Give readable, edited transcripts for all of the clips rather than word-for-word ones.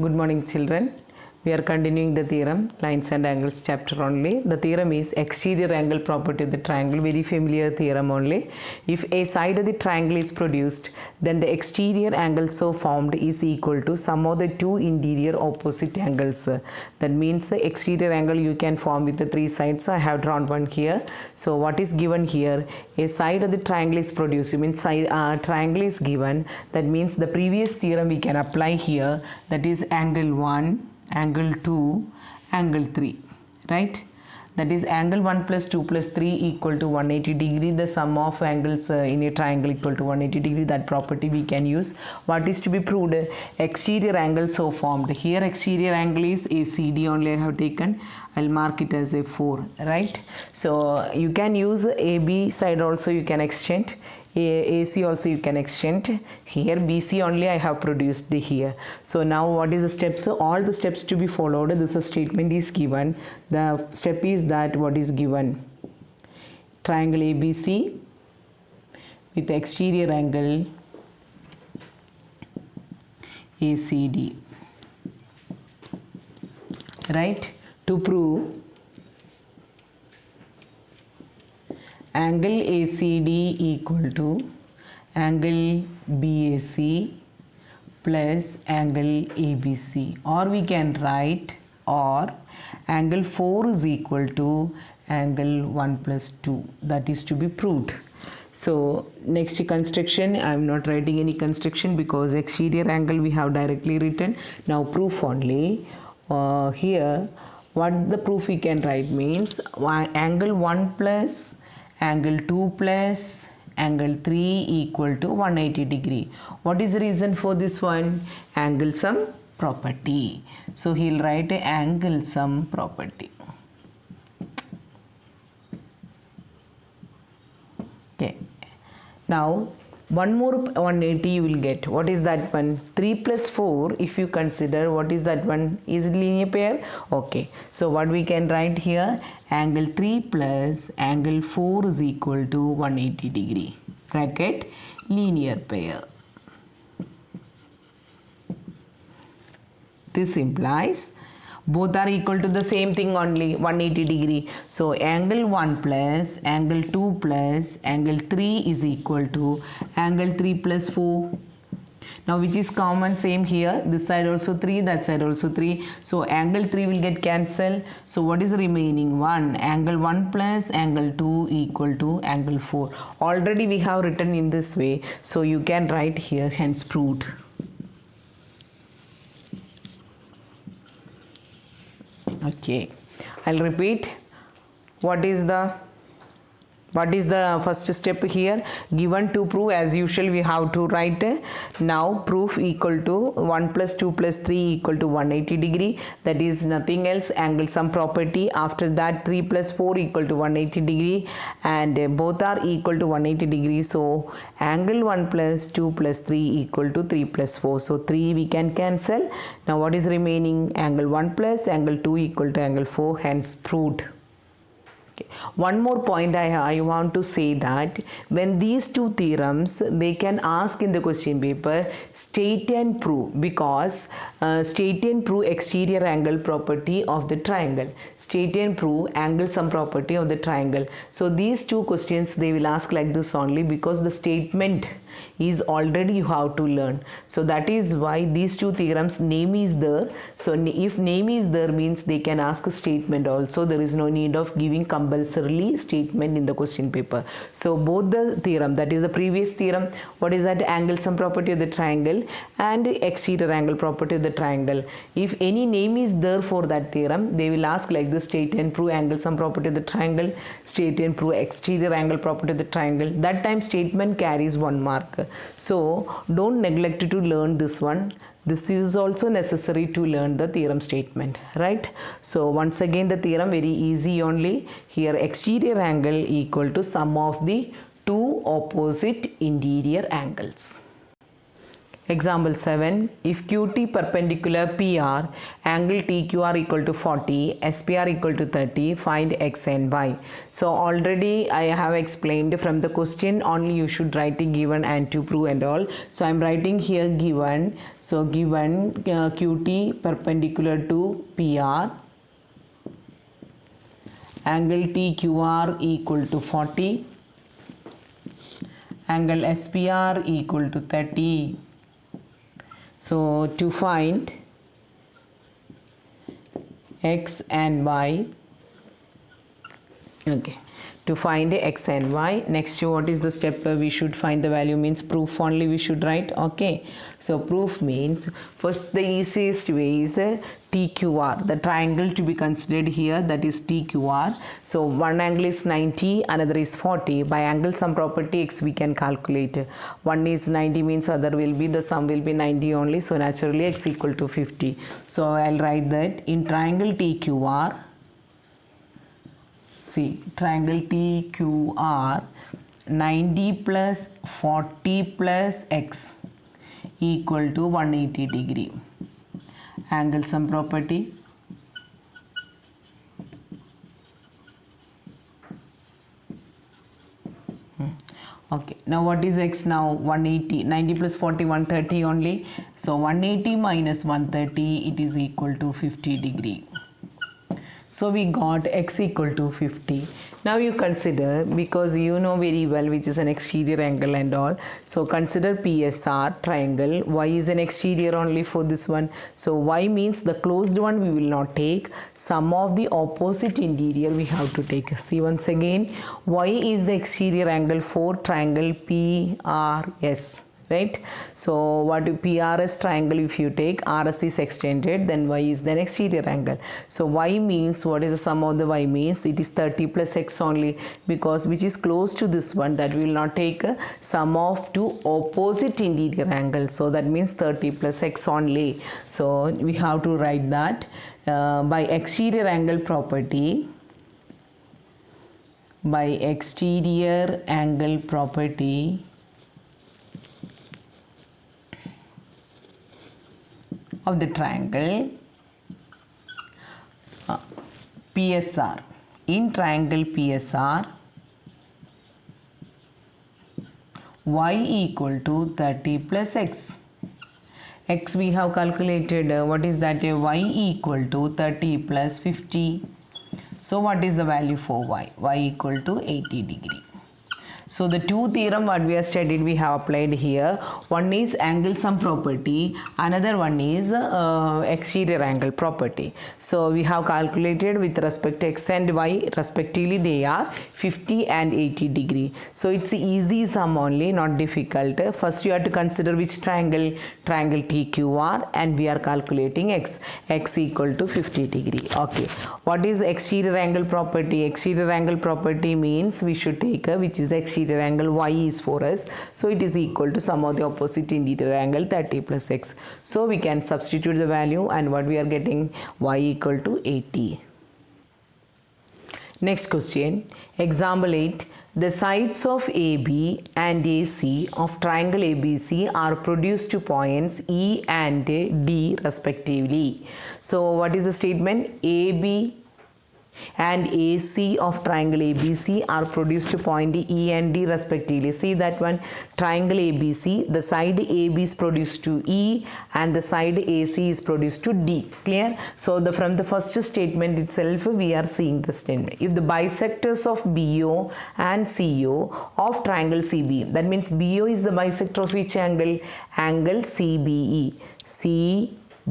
Good morning, children. We are continuing the theorem, lines and angles chapter only. The theorem is exterior angle property of the triangle, very familiar theorem only. If a side of the triangle is produced, then the exterior angle so formed is equal to sum of the two interior opposite angles. That means the exterior angle you can form with the three sides. I have drawn one here. So what is given here? A side of the triangle is produced, means triangle is given. That means the previous theorem we can apply here, that is angle 1, angle 2, angle 3, right? That is angle 1 plus 2 plus 3 equal to 180 degree. The sum of angles in a triangle equal to 180 degree. That property we can use. What is to be proved? Exterior angle so formed. Here exterior angle is ACD only I have taken. I'll mark it as a 4, right? So you can use AB side also you can extend. AC also you can extend. Here BC only I have produced here. So now what is the steps? All the steps to be followed. This statement is given. The step is that what is given? Triangle ABC with exterior angle ACD, right? To prove angle ACD equal to angle BAC plus angle ABC, or we can write or angle 4 is equal to angle 1 plus 2. That is to be proved. So next construction, I am not writing any construction because exterior angle we have directly written. Now proof only. Here what the proof we can write means angle 1 plus angle 2 plus angle 3 equal to 180 degree. What is the reason for this one? Angle sum property. So he will write a angle sum property. Okay. Now one more 180 you will get. What is that one? 3 plus 4 if you consider, what is that one? Is it linear pair? Okay. So what we can write here? Angle 3 plus angle 4 is equal to 180 degree. Bracket linear pair. This implies both are equal to the same thing only, 180 degree. So angle 1 plus angle 2 plus angle 3 is equal to angle 3 plus 4. Now which is common? Same here. This side also 3, that side also 3. So angle 3 will get cancelled. So what is the remaining? 1. Angle 1 plus angle 2 equal to angle 4. Already we have written in this way. So you can write here, hence proved. Okay, I'll repeat. What is the first step here? Given to prove, as usual we have to write now proof equal to 1 plus 2 plus 3 equal to 180 degree. That is nothing else, angle sum property. After that 3 plus 4 equal to 180 degree, and both are equal to 180 degree. So angle 1 plus 2 plus 3 equal to 3 plus 4. So 3 we can cancel. Now what is remaining? Angle 1 plus angle 2 equal to angle 4, hence proved. Okay. One more point I want to say that when these two theorems, they can ask in the question paper, state and prove, because state and prove exterior angle property of the triangle, state and prove angle sum property of the triangle. So these two questions they will ask like this only, because the statement is already you have to learn. So that is why these two theorems name is there. So if name is there means they can ask a statement also. There is no need of giving compulsorily statement in the question paper. So both the theorem, that is the previous theorem, what is that? Angle sum property of the triangle and exterior angle property of the triangle. If any name is there for that theorem, they will ask like this: state and prove angle sum property of the triangle, state and prove exterior angle property of the triangle. That time statement carries 1 mark. So don't neglect to learn this one. This is also necessary to learn the theorem statement, right? So once again the theorem very easy only. Here exterior angle equal to sum of the two opposite interior angles. Example 7. If QT perpendicular PR, angle TQR equal to 40, SPR equal to 30, find X and Y. So already I have explained from the question, only you should write the given and to prove and all. So I am writing here given. So given QT perpendicular to PR, angle TQR equal to 40, angle SPR equal to 30. So to find X and Y, okay, to find X and Y, next what is the step we should find the value, means proof only we should write. Okay, so proof means first the easiest way is TQR, the triangle to be considered here, that is TQR. So one angle is 90, another is 40. By angle sum property X we can calculate. One is 90 means other will be, the sum will be 90 only, so naturally X equal to 50. So I'll write that in triangle TQR, see triangle TQR, 90 plus 40 plus X equal to 180 degree. Angle sum property, okay, now what is X now? 180, 90 plus 40, 130 only. So 180 minus 130, it is equal to 50 degree. So we got X equal to 50. Now you consider, because you know very well which is an exterior angle and all. So consider PSR triangle. Y is an exterior only for this one. So Y means the closed one we will not take. Sum of the opposite interior we have to take. See once again, Y is the exterior angle for triangle PRS. Right, so what PRS triangle, if you take RS is extended, then Y is the exterior angle. So Y means, what is the sum of the Y means, it is 30 plus X only, because which is close to this one, that we will not take a sum of two opposite interior angles. So that means 30 plus X only. So we have to write that by exterior angle property, by exterior angle property of the triangle PSR, in triangle PSR, Y equal to 30 plus X. X we have calculated, what is that? Y equal to 30 plus 50. So what is the value for Y? Y equal to 80 degree. So the two theorem what we have studied, we have applied here. One is angle sum property, another one is exterior angle property. So we have calculated with respect to X and Y respectively, they are 50 and 80 degree. So it's easy sum only, not difficult. First you have to consider which triangle, triangle TQR, and we are calculating X equal to 50 degree. Okay, what is exterior angle property? Exterior angle property means we should take which is the exterior angle, Y is for us, so it is equal to sum of the opposite interior angle 30 plus X. So we can substitute the value, and what we are getting, Y equal to 80. Next question, example 8. The sides of AB and AC of triangle ABC are produced to points E and D respectively. So what is the statement? AB and AC of triangle ABC are produced to point E and D respectively. See that one, triangle ABC, the side AB is produced to E and the side AC is produced to D. Clear? So from the first statement itself we are seeing the statement. If the bisectors of BO and CO of triangle CBE, that means BO is the bisector of which angle? Angle CBE.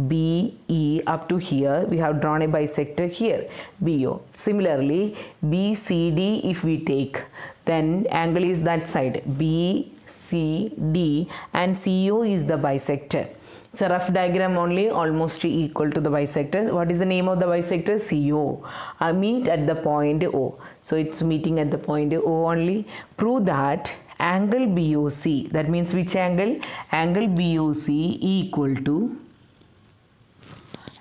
BE up to here we have drawn a bisector here, BO. Similarly BCD if we take, then angle is that side BCD and CO is the bisector. It's a rough diagram only, almost equal to the bisector. What is the name of the bisector? CO. Meet at the point O. So it's meeting at the point O only. Prove that angle BOC, that means which angle? Angle BOC equal to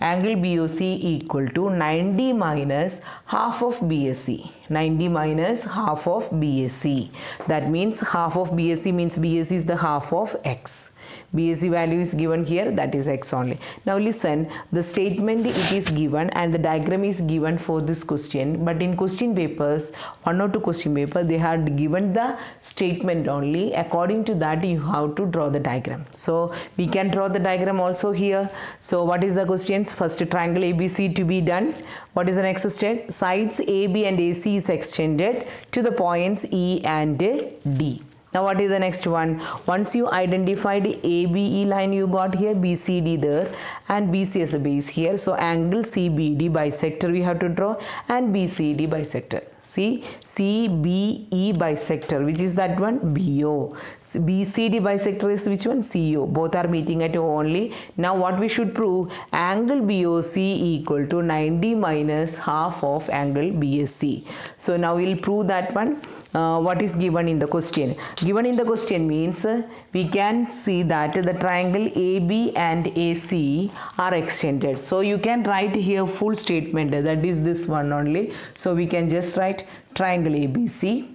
angle BOC equal to 90 minus half of BSC. 90 minus half of BSC. That means half of BSC means BSC is the half of X. BSc value is given here, that is x only. Now listen, the statement it is given and the diagram is given for this question, but in question papers, 1 or 2 question paper, they had given the statement only. According to that you have to draw the diagram. So we can draw the diagram also here. So what is the questions? First, triangle ABC to be done. What is the next step? Sides AB and AC is extended to the points E and D. Now what is the next one? Once you identified ABE line, you got here BCD there and BC as a base here. So angle CBD bisector we have to draw and BCD bisector. See, CBE bisector, which is that one? BO. BCD bisector is which one? CO. Both are meeting at O only. Now what we should prove? Angle BOC equal to 90 minus half of angle BSC. So now we'll prove that one. What is given in the question? Given in the question means we can see that the triangle AB and AC are extended. So you can write here full statement, that is this one only. So we can just write triangle ABC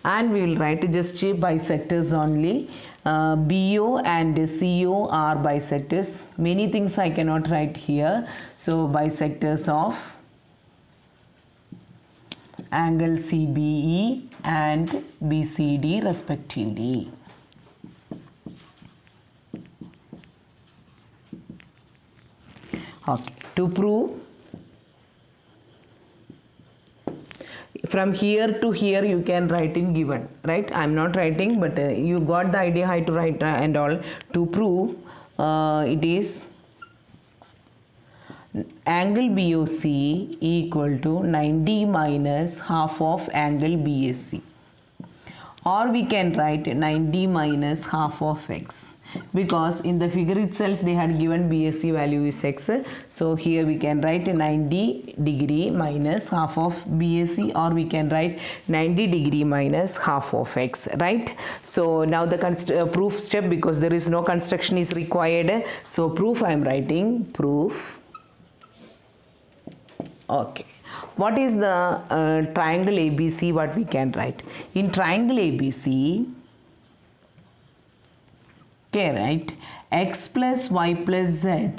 and we will write just bisectors only. BO and CO are bisectors. Many things I cannot write here. So bisectors of angle CBE and BCD respectively. Okay, to prove from here to here you can write in given, right? I am not writing, but you got the idea how to write and all. To prove it is angle BOC equal to 90 minus half of angle BSC, or we can write 90 minus half of x, because in the figure itself they had given BSC value is x. So here we can write 90 degree minus half of BSC, or we can write 90 degree minus half of x, right? So now the proof step, because there is no construction is required. So proof I am writing proof. Okay, what is the triangle ABC? What we can write in triangle ABC? Okay, right, x plus y plus z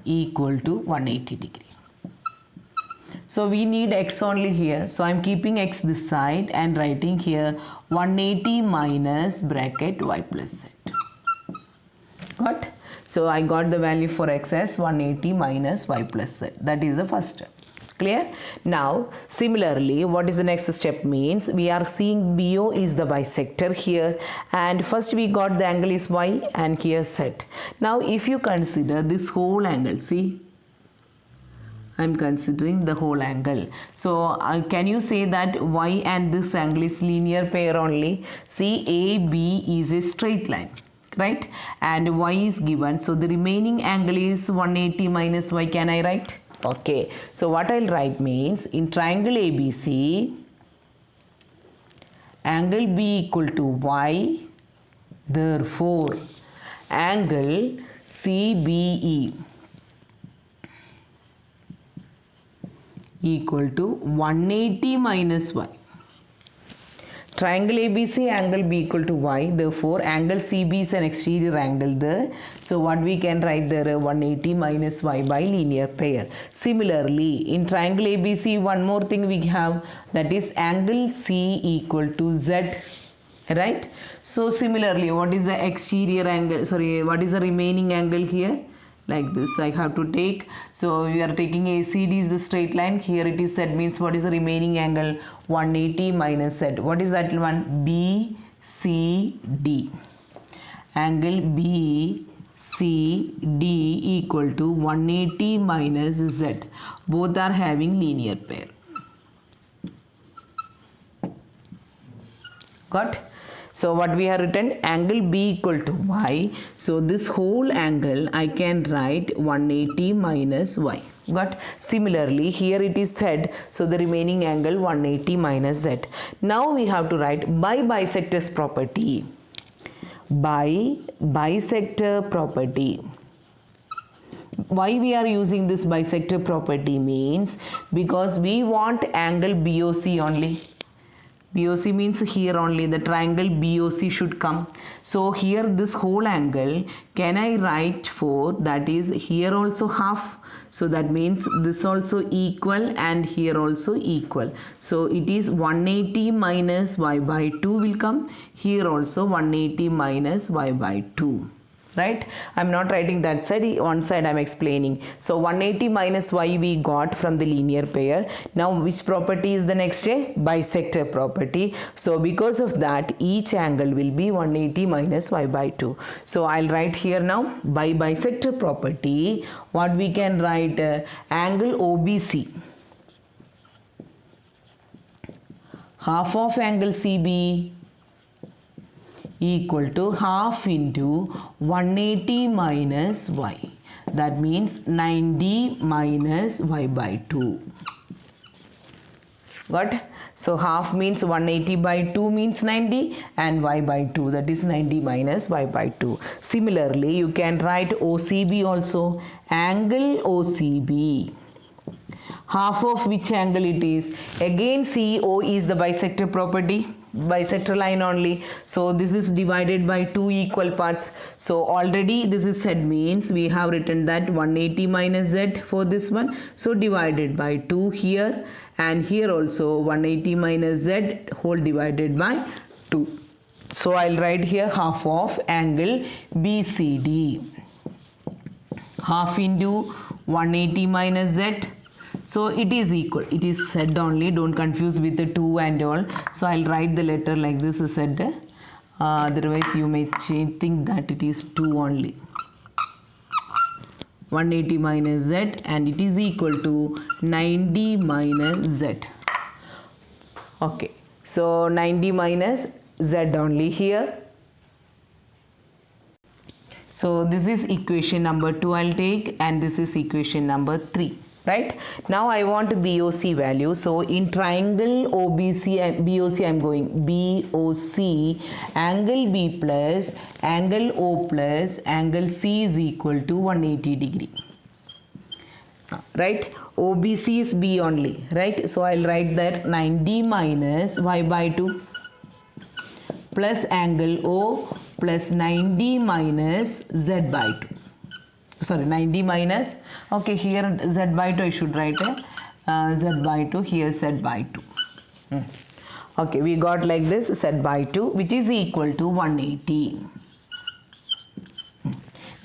equal to 180 degree. So we need x only here. So I am keeping x this side and writing here 180 minus bracket y plus z. Got? So I got the value for x as 180 minus y plus z. That is the first step. Clear? Now similarly, what is the next step means? We are seeing BO is the bisector here, and first we got the angle is y and here z. Now if you consider this whole angle, see, I am considering the whole angle. So can you say that y and this angle is linear pair only? See, AB is a straight line, right? And y is given, so the remaining angle is 180 minus y. Can I write? Okay, so what I'll write means in triangle ABC, angle B equal to y, therefore angle CBE equal to 180 minus y. Triangle ABC, angle B equal to y, therefore angle CB is an exterior angle there. So what we can write there, 180 minus y by linear pair. Similarly, in triangle ABC, one more thing we have, that is angle C equal to z, right? So similarly, what is the exterior angle, sorry, what is the remaining angle here? Like this I have to take. So we are taking ACD is the straight line, here it is z, means what is the remaining angle? 180 minus z. What is that one? BCD. Angle BCD equal to 180 minus z. Both are having linear pair. Got? So what we have written, angle B equal to y. So this whole angle I can write 180 minus y. Got? Similarly here it is z, so the remaining angle 180 minus z. Now we have to write by bisectors property. By bisector property. Why we are using this bisector property means because we want angle BOC only. BOC means here only the triangle BOC should come. So here this whole angle can I write for, that is here also half. So that means this also equal and here also equal. So it is 180 minus y by 2 will come. Here also 180 minus y by 2. Right, I'm not writing that side, one side I'm explaining. So 180 minus y we got from the linear pair. Now which property is the next? Bisector property. So because of that each angle will be 180 minus y by 2. So I'll write here now, by bisector property what we can write, angle OBC, half of angle CB equal to half into 180 minus y. That means 90 minus y by 2. Got? So half means 180 by 2 means 90 and y by 2, that is 90 minus y by 2. Similarly you can write OCB also, angle OCB. Half of which angle it is? Again CO is the bisector property, bisector line only. So this is divided by two equal parts. So already this is said, means we have written that 180 minus z for this one. So divided by 2 here, and here also 180 minus z whole divided by 2. So I'll write here half of angle BCD, half into 180 minus z. So it is equal, it is said only, don't confuse with the 2 and all. So I'll write the letter like this is said, otherwise you may think that it is 2 only. 180 minus z and it is equal to 90 minus z. Okay, so 90 minus z only here. So this is equation number 2 I'll take, and this is equation number 3. Right, now I want BOC value. So in triangle OBC and BOC I'm going BOC, angle B plus angle O plus angle C is equal to 180 degree. Right, OBC is B only, right? So I'll write that 90 minus y by 2 plus angle O plus 90 minus z by 2. Sorry, 90 minus, okay, here z by 2 I should write z by 2, here z by 2. Okay, we got like this, z by 2 which is equal to 180.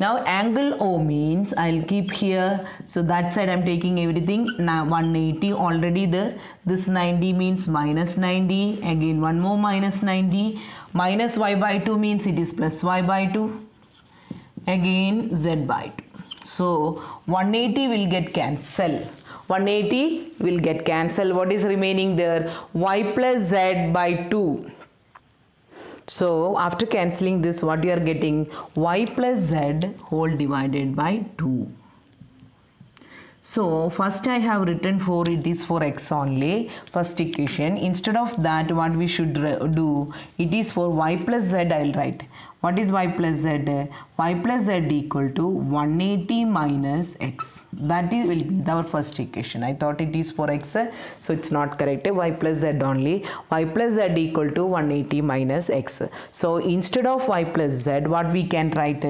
Now angle O means I'll keep here, so that side I'm taking everything. Now 180 already there, this 90 means minus 90, again one more minus 90, minus y by 2 means it is plus y by 2, again z by 2. So 180 will get cancelled. 180 will get cancelled. What is remaining there? Y plus z by 2. So after cancelling this, what you are getting? Y plus z whole divided by 2. So first I have written for it is for x only, first equation. Instead of that what we should do, it is for y plus z I'll write. What is y plus z? Y plus z equal to 180 minus x. That is will be our first equation. I thought it is for x, so it's not correct. Y plus z only. Y plus z equal to 180 minus x. So instead of y plus z, what we can write?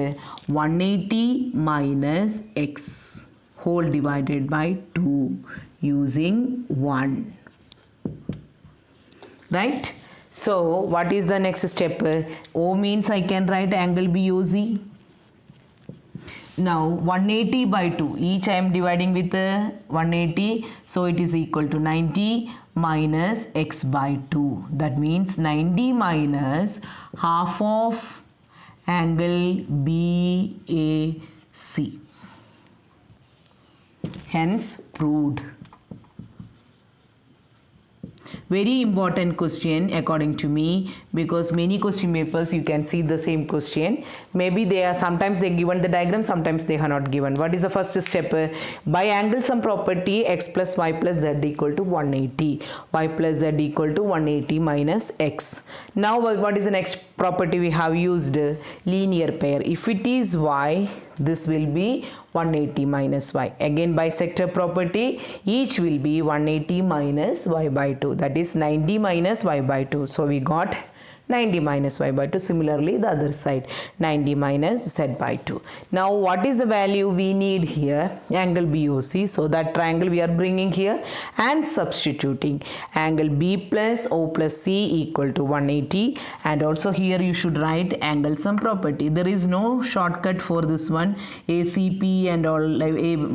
180 minus x whole divided by 2 using 1. Right? So what is the next step? O means I can write angle BOC. Now 180 by 2, each I am dividing with 180, so it is equal to 90 minus x by 2. That means 90 minus half of angle BAC. Hence proved. Very important question according to me, because many question papers you can see the same question. Maybe they are sometimes they given the diagram, sometimes they are not given. What is the first step? By angle sum property, x plus y plus z equal to 180. Y plus z equal to 180 minus x. Now what is the next property we have used? Linear pair. If it is y, this will be 180 minus y. Again bisector property, each will be 180 minus y by 2, that is 90 minus y by 2. So we got 90 minus y by 2. Similarly the other side, 90 minus z by 2. Now what is the value we need here? Angle BOC. So that triangle we are bringing here and substituting angle B plus O plus C equal to 180, and also here you should write angle sum property. There is no shortcut for this one, ACP and all,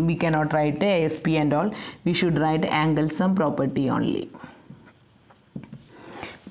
we cannot write ASP and all, we should write angle sum property only.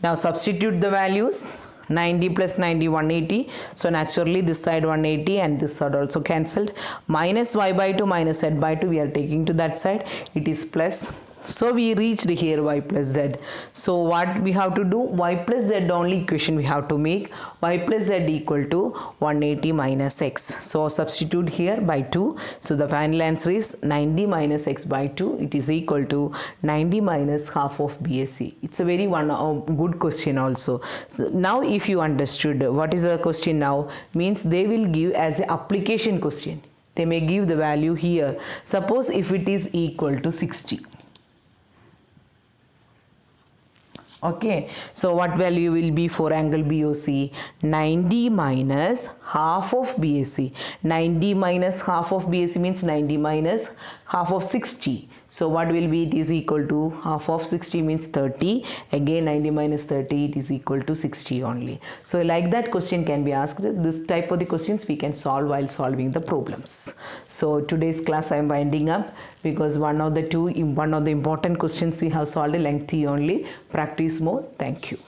Now substitute the values, 90 plus 90, 180. So naturally this side 180 and this side also cancelled. Minus y by 2 minus z by 2 we are taking to that side. It is plus. So we reached here y plus z. So what we have to do? Y plus z only equation we have to make. Y plus z equal to 180 minus x. So substitute here by 2. So the final answer is 90 minus x by 2. It is equal to 90 minus half of BSc. It's a very good question also. So now if you understood what is the question now, means they will give as an application question. They may give the value here. Suppose if it is equal to 60. Okay, so what value will be for angle BOC? 90 minus half of BSc. 90 minus half of BSc means 90 minus half of 60. So what will be? It is equal to half of 60 means 30. Again 90 minus 30, it is equal to 60 only. So like that question can be asked. This type of the questions we can solve while solving the problems. So today's class I am winding up, because one of the important questions we have solved lengthy only. Practice more. Thank you.